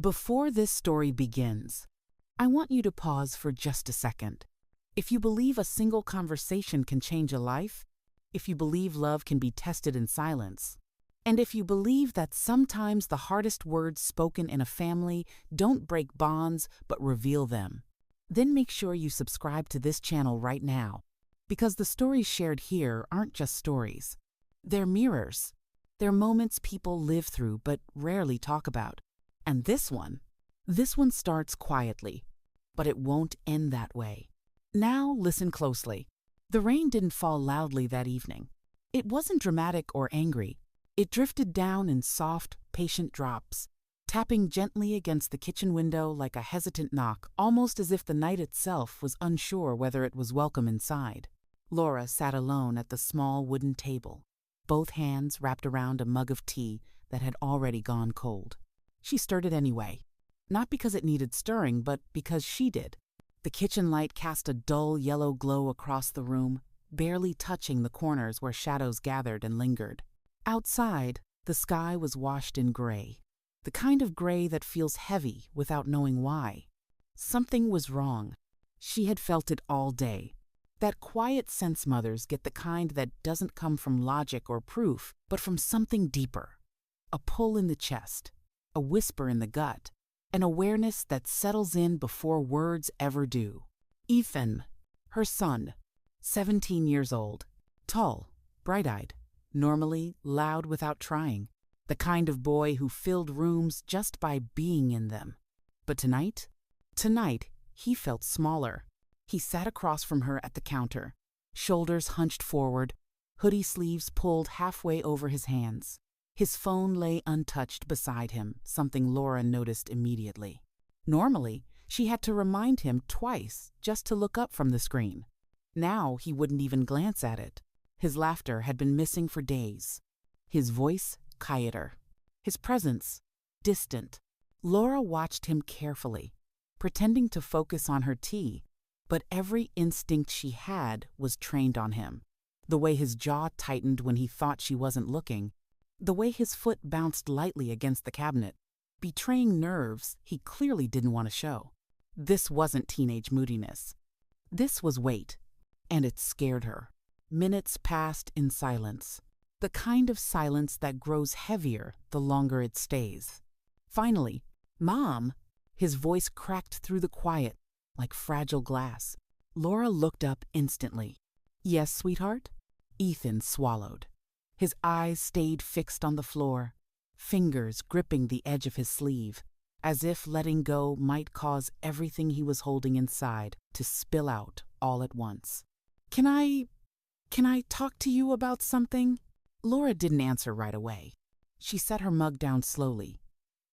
Before this story begins, I want you to pause for just a second. If you believe a single conversation can change a life, if you believe love can be tested in silence, and if you believe that sometimes the hardest words spoken in a family don't break bonds but reveal them, then make sure you subscribe to this channel right now, because the stories shared here aren't just stories. They're mirrors. They're moments people live through but rarely talk about. And this one starts quietly, but it won't end that way. Now listen closely. The rain didn't fall loudly that evening. It wasn't dramatic or angry. It drifted down in soft, patient drops, tapping gently against the kitchen window like a hesitant knock, almost as if the night itself was unsure whether it was welcome inside. Laura sat alone at the small wooden table, both hands wrapped around a mug of tea that had already gone cold. She stirred it anyway, not because it needed stirring, but because she did. The kitchen light cast a dull yellow glow across the room, barely touching the corners where shadows gathered and lingered. Outside, the sky was washed in gray, the kind of gray that feels heavy without knowing why. Something was wrong. She had felt it all day. That quiet sense mothers get, the kind that doesn't come from logic or proof, but from something deeper. A pull in the chest, a whisper in the gut, an awareness that settles in before words ever do. Ethan, her son, 17 years old, tall, bright-eyed, normally loud without trying, the kind of boy who filled rooms just by being in them. But tonight, he felt smaller. He sat across from her at the counter, shoulders hunched forward, hoodie sleeves pulled halfway over his hands. His phone lay untouched beside him, something Laura noticed immediately. Normally, she had to remind him twice just to look up from the screen. Now he wouldn't even glance at it. His laughter had been missing for days. His voice quieter. His presence distant. Laura watched him carefully, pretending to focus on her tea, but every instinct she had was trained on him. The way his jaw tightened when he thought she wasn't looking, the way his foot bounced lightly against the cabinet, betraying nerves he clearly didn't want to show. This wasn't teenage moodiness. This was weight, and it scared her. Minutes passed in silence, the kind of silence that grows heavier the longer it stays. Finally, "Mom!" His voice cracked through the quiet, like fragile glass. Laura looked up instantly. "Yes, sweetheart?" Ethan swallowed. His eyes stayed fixed on the floor, fingers gripping the edge of his sleeve, as if letting go might cause everything he was holding inside to spill out all at once. Can I talk to you about something?" Laura didn't answer right away. She set her mug down slowly,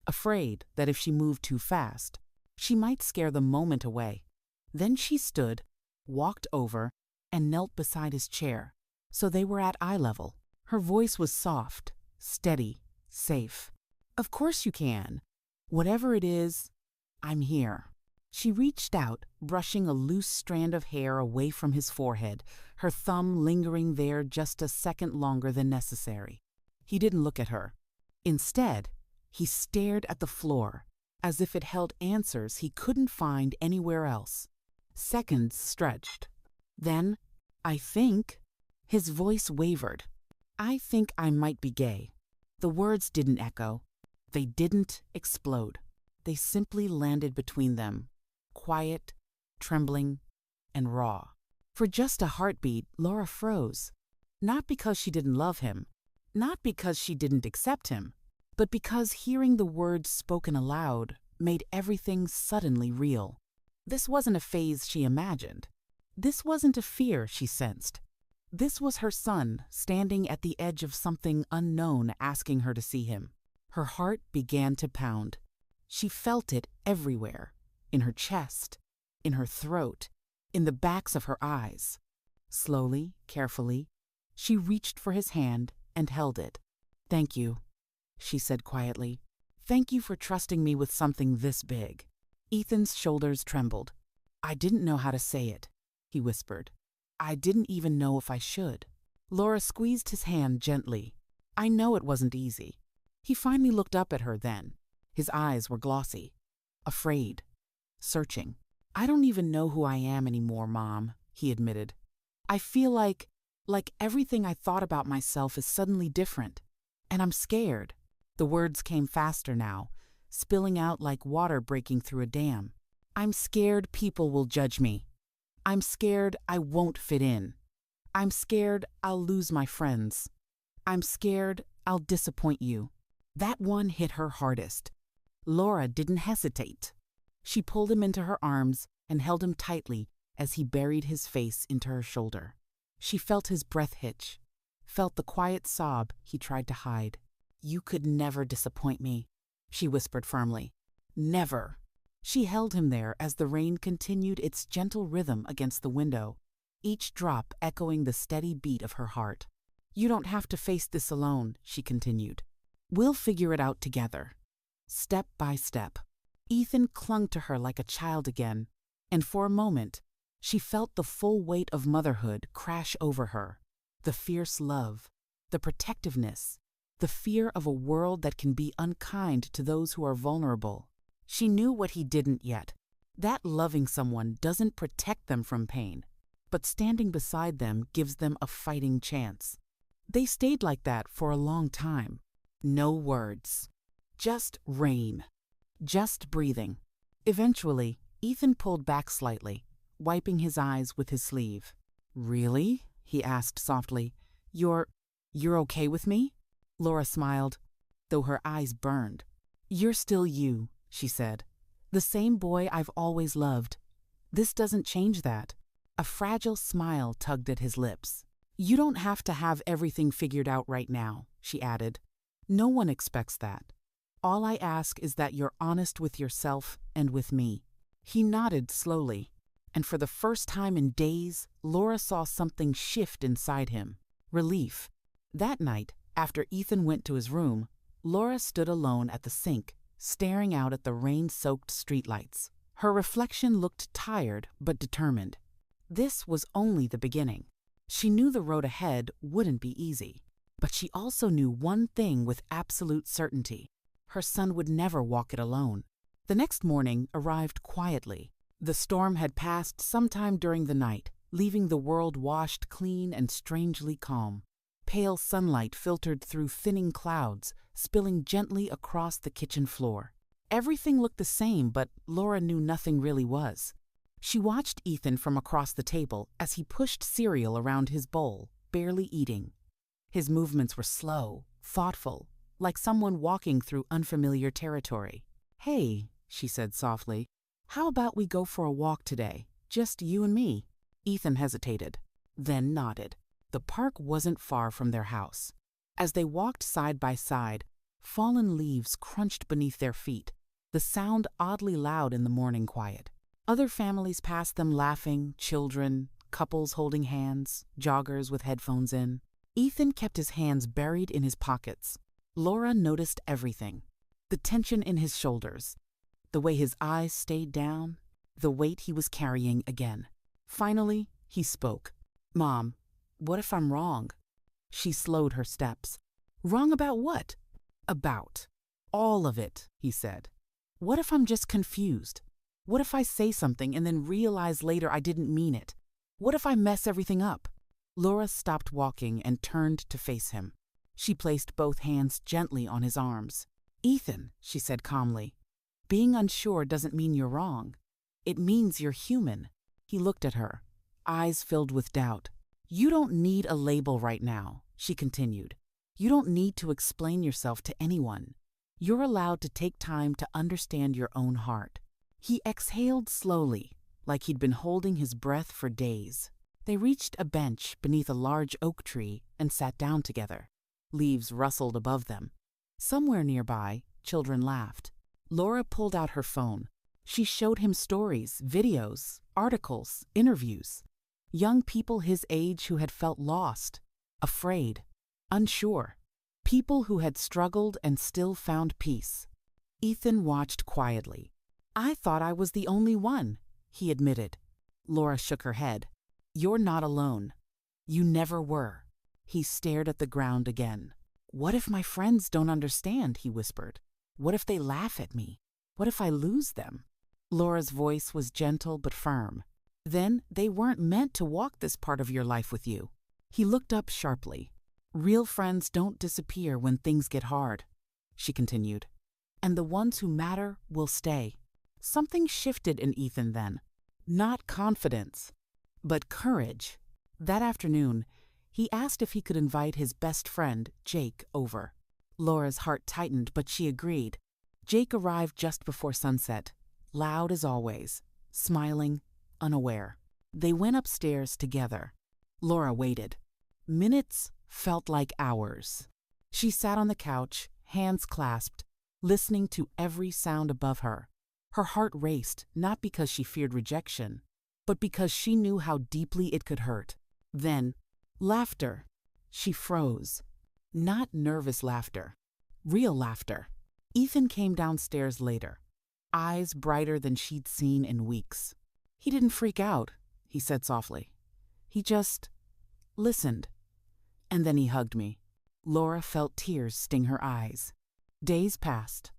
afraid that if she moved too fast, she might scare the moment away. Then she stood, walked over, and knelt beside his chair, so they were at eye level. Her voice was soft, steady, safe. "Of course you can. Whatever it is, I'm here." She reached out, brushing a loose strand of hair away from his forehead, her thumb lingering there just a second longer than necessary. He didn't look at her. Instead, he stared at the floor, as if it held answers he couldn't find anywhere else. Seconds stretched. Then, "I think," his voice wavered. "I think I might be gay." The words didn't echo. They didn't explode. They simply landed between them, quiet, trembling, and raw. For just a heartbeat, Laura froze. Not because she didn't love him, not because she didn't accept him, but because hearing the words spoken aloud made everything suddenly real. This wasn't a phase she imagined. This wasn't a fear she sensed. This was her son standing at the edge of something unknown, asking her to see him. Her heart began to pound. She felt it everywhere, in her chest, in her throat, in the backs of her eyes. Slowly, carefully, she reached for his hand and held it. "Thank you," she said quietly. "Thank you for trusting me with something this big." Ethan's shoulders trembled. "I didn't know how to say it," he whispered. "I didn't even know if I should." Laura squeezed his hand gently. "I know it wasn't easy." He finally looked up at her then, His eyes were glossy, afraid, searching. "I don't even know who I am anymore, Mom," he admitted. "I feel like everything I thought about myself is suddenly different. And I'm scared." The words came faster now, spilling out like water breaking through a dam. "I'm scared people will judge me. I'm scared I won't fit in. I'm scared I'll lose my friends. I'm scared I'll disappoint you." That one hit her hardest. Laura didn't hesitate. She pulled him into her arms and held him tightly as he buried his face into her shoulder. She felt his breath hitch, felt the quiet sob he tried to hide. "You could never disappoint me," she whispered firmly. "Never." She held him there as the rain continued its gentle rhythm against the window, each drop echoing the steady beat of her heart. "You don't have to face this alone," she continued. "We'll figure it out together, step by step." Ethan clung to her like a child again, and for a moment, she felt the full weight of motherhood crash over her. The fierce love, the protectiveness, the fear of a world that can be unkind to those who are vulnerable. She knew what he didn't yet, that loving someone doesn't protect them from pain, but standing beside them gives them a fighting chance. They stayed like that for a long time. No words. Just rain. Just breathing. Eventually, Ethan pulled back slightly, wiping his eyes with his sleeve. "Really?" he asked softly. You're okay with me?" Laura smiled, though her eyes burned. "You're still you," she said. "The same boy I've always loved. This doesn't change that." A fragile smile tugged at his lips. "You don't have to have everything figured out right now," she added. "No one expects that. All I ask is that you're honest with yourself and with me." He nodded slowly, and for the first time in days, Laura saw something shift inside him. Relief. That night, after Ethan went to his room, Laura stood alone at the sink, staring out at the rain-soaked streetlights. Her reflection looked tired but determined. This was only the beginning. She knew the road ahead wouldn't be easy, but she also knew one thing with absolute certainty. Her son would never walk it alone. The next morning arrived quietly. The storm had passed sometime during the night, leaving the world washed clean and strangely calm. Pale sunlight filtered through thinning clouds, spilling gently across the kitchen floor. Everything looked the same, but Laura knew nothing really was. She watched Ethan from across the table as he pushed cereal around his bowl, barely eating. His movements were slow, thoughtful, like someone walking through unfamiliar territory. "Hey," she said softly, "how about we go for a walk today? Just you and me?" Ethan hesitated, then nodded. The park wasn't far from their house. As they walked side by side, fallen leaves crunched beneath their feet, the sound oddly loud in the morning quiet. Other families passed them laughing, children, couples holding hands, joggers with headphones in. Ethan kept his hands buried in his pockets. Laura noticed everything. The tension in his shoulders, the way his eyes stayed down, the weight he was carrying again. Finally, he spoke. "Mom, what if I'm wrong?" She slowed her steps. "Wrong about what?" "About all of it," he said. "What if I'm just confused? What if I say something and then realize later I didn't mean it? What if I mess everything up?" Laura stopped walking and turned to face him. She placed both hands gently on his arms. "Ethan," she said calmly, "being unsure doesn't mean you're wrong. It means you're human." He looked at her, eyes filled with doubt. "You don't need a label right now," she continued. "You don't need to explain yourself to anyone. You're allowed to take time to understand your own heart." He exhaled slowly, like he'd been holding his breath for days. They reached a bench beneath a large oak tree and sat down together. Leaves rustled above them. Somewhere nearby, children laughed. Laura pulled out her phone. She showed him stories, videos, articles, interviews. Young people his age who had felt lost, afraid, unsure. People who had struggled and still found peace. Ethan watched quietly. "I thought I was the only one," he admitted. Laura shook her head. "You're not alone. You never were." He stared at the ground again. "What if my friends don't understand?" he whispered. What if they laugh at me? What if I lose them? Laura's voice was gentle but firm. Then they weren't meant to walk this part of your life with you. He looked up sharply. Real friends don't disappear when things get hard, she continued. And the ones who matter will stay. Something shifted in Ethan then. Not confidence, but courage. That afternoon, he asked if he could invite his best friend, Jake, over. Laura's heart tightened, but she agreed. Jake arrived just before sunset, loud as always, smiling, unaware. They went upstairs together. Laura waited. Minutes felt like hours. She sat on the couch, hands clasped, listening to every sound above her. Her heart raced, not because she feared rejection, but because she knew how deeply it could hurt. Then, laughter. She froze. Not nervous laughter. Real laughter. Ethan came downstairs later, eyes brighter than she'd seen in weeks. He didn't freak out, he said softly. He just listened. And then he hugged me. Laura felt tears sting her eyes. Days passed.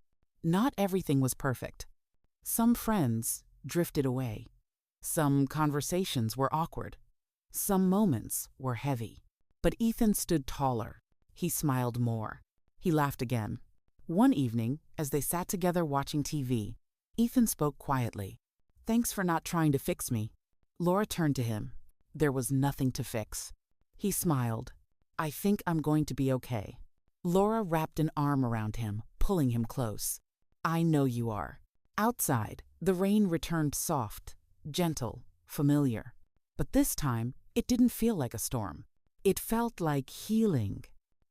Not everything was perfect. Some friends drifted away. Some conversations were awkward. Some moments were heavy. But Ethan stood taller. He smiled more. He laughed again. One evening, as they sat together watching TV, Ethan spoke quietly. Thanks for not trying to fix me. Laura turned to him. There was nothing to fix. He smiled. I think I'm going to be okay. Laura wrapped an arm around him, pulling him close. I know you are. Outside, the rain returned soft, gentle, familiar. But this time, it didn't feel like a storm. It felt like healing.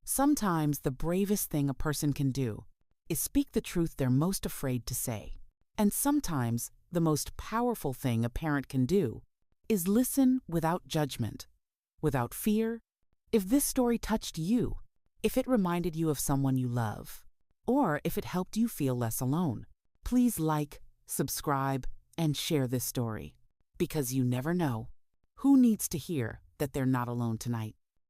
Sometimes the bravest thing a person can do is speak the truth they're most afraid to say. And sometimes the most powerful thing a parent can do is listen without judgment, without fear. If this story touched you, if it reminded you of someone you love, or if it helped you feel less alone, please like, subscribe, and share this story. Because you never know who needs to hear that they're not alone tonight.